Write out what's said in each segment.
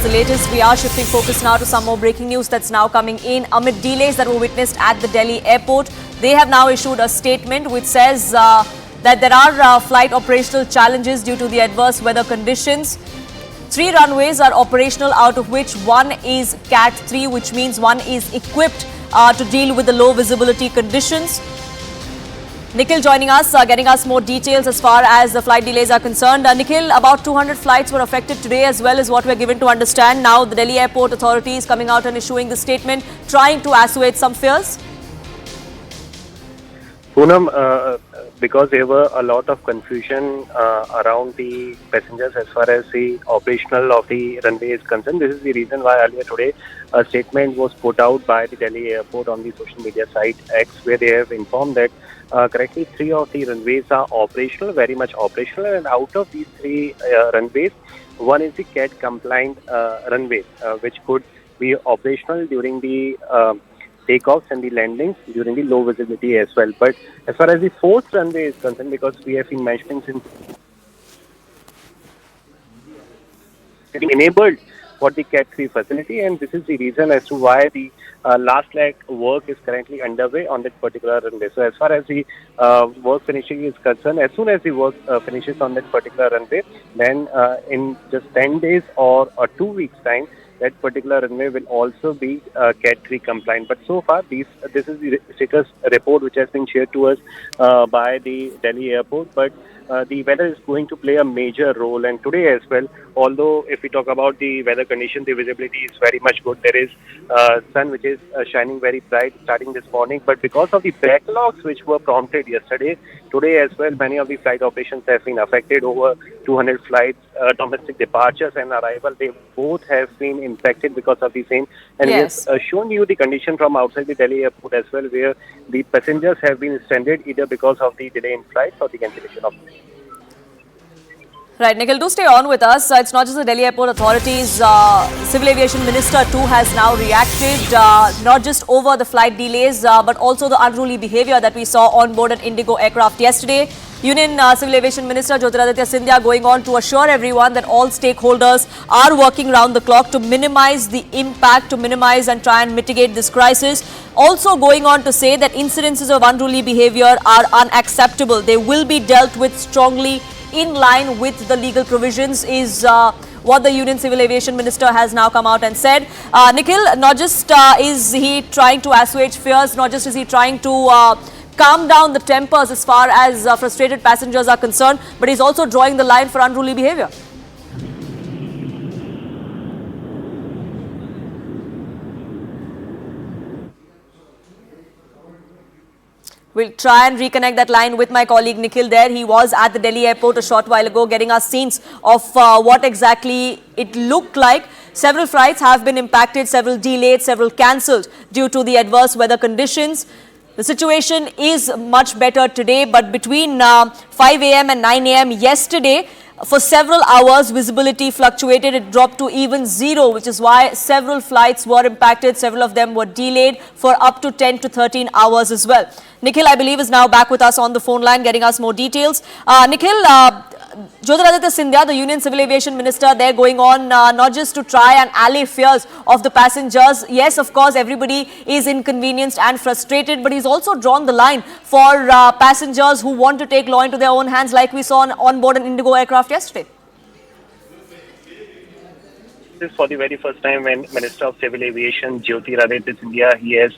The latest, we are shifting focus now to some more breaking news that's now coming in. Amid delays that were witnessed at the Delhi airport, they have now issued a statement which says that there are flight operational challenges due to the adverse weather conditions. 3 runways are operational, out of which one is Cat 3, which means one is equipped to deal with the low visibility conditions. Nikhil joining us, getting us more details as far as the flight delays are concerned. Nikhil, about 200 flights were affected today as well as what we're given to understand. Now the Delhi airport authorities coming out and issuing the statement, trying to assuage some fears. Poonam, because there were a lot of confusion around the passengers as far as the operational of the runway is concerned. This is the reason why earlier today a statement was put out by the Delhi airport on the social media site X, where they have informed that correctly 3 of the runways are operational, very much operational, and out of these 3 runways, one is the CAT compliant runway, which could be operational during the takeoffs and the landings during the low visibility as well. But as far as the 4th runway is concerned, because we have been mentioning since enabled for the Cat 3 facility, and this is the reason as to why the last leg work is currently underway on that particular runway. So as far as the work finishing is concerned, as soon as the work finishes on that particular runway, then in just 10 days or 2 weeks time, that particular runway will also be Cat 3 compliant. But so far, this is the status report which has been shared to us by the Delhi airport. But the weather is going to play a major role, and today as well, although if we talk about the weather condition, the visibility is very much good. There is sun which is shining very bright starting this morning, but because of the backlogs which were prompted yesterday, today as well, many of the flight operations have been affected. Over 200 flights, domestic departures and arrival, they both have been impacted because of the same. And Yes. we have shown you the condition from outside the Delhi airport as well, where the passengers have been stranded either because of the delay in flights or the cancellation of flights. Right, Nikhil, do stay on with us. It's not just the Delhi airport authorities. Civil Aviation Minister too has now reacted, not just over the flight delays, but also the unruly behavior that we saw on board an Indigo aircraft yesterday. Union Civil Aviation Minister Jyotiraditya Scindia going on to assure everyone that all stakeholders are working round the clock to minimize the impact, to minimize and try and mitigate this crisis. Also going on to say that incidences of unruly behavior are unacceptable. They will be dealt with strongly in line with the legal provisions, is what the Union Civil Aviation Minister has now come out and said. Nikhil, not just is he trying to assuage fears, not just is he trying to calm down the tempers as far as frustrated passengers are concerned, but he's also drawing the line for unruly behavior. We'll try and reconnect that line with my colleague Nikhil there. He was at the Delhi airport a short while ago getting us scenes of what exactly it looked like. Several flights have been impacted, several delayed, several cancelled due to the adverse weather conditions. The situation is much better today, but between 5 a.m. and 9 a.m. yesterday, for several hours, visibility fluctuated. It dropped to even 0, which is why several flights were impacted. Several of them were delayed for up to 10 to 13 hours as well. Nikhil, I believe, is now back with us on the phone line, getting us more details. Nikhil, Jyotiraditya Scindia, the Union Civil Aviation Minister, they're going on not just to try and allay fears of the passengers. Yes, of course, everybody is inconvenienced and frustrated, but he's also drawn the line for passengers who want to take law into their own hands, like we saw on board an Indigo aircraft yesterday. This is for the very first time when Minister of Civil Aviation Jyotiraditya Scindia, he has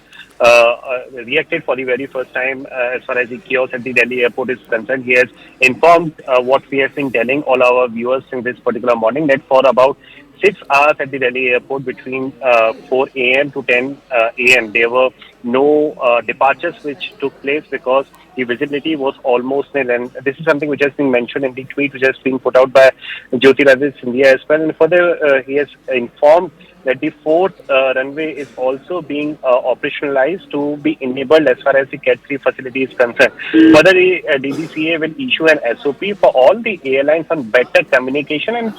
reacted for the very first time as far as the chaos at the Delhi airport is concerned. He has informed what we have been telling all our viewers in this particular morning, that for about 6 hours at the Delhi airport between 4 a.m. to 10 a.m. there were no departures which took place because the visibility was almost nil, and this is something which has been mentioned in the tweet which has been put out by Jyotiraditya Scindia as well. And further, he has informed that the fourth runway is also being operationalized to be enabled as far as the Cat 3 facility is concerned. Further, the DGCA will issue an SOP for all the airlines on better communication and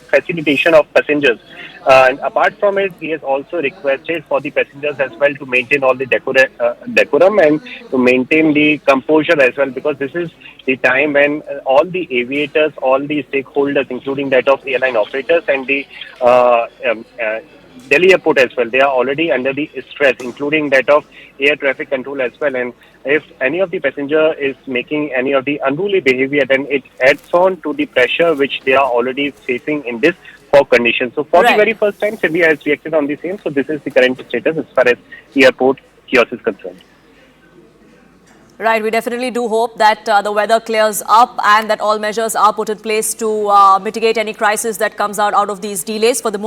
facilitation of passengers. And apart from it, he has also requested for the passengers as well to maintain all the decorum and to maintain the composure as well, because this is the time when all the aviators, all the stakeholders, including that of airline operators and the Delhi airport as well, they are already under the stress, including that of air traffic control as well. And if any of the passenger is making any of the unruly behavior, then it adds on to the pressure which they are already facing in this fog condition. So for the Right. very first time, SEBI has reacted on the same. So this is the current status as far as the airport kiosk is concerned. Right, we definitely do hope that the weather clears up and that all measures are put in place to mitigate any crisis that comes out of these delays. For the moment,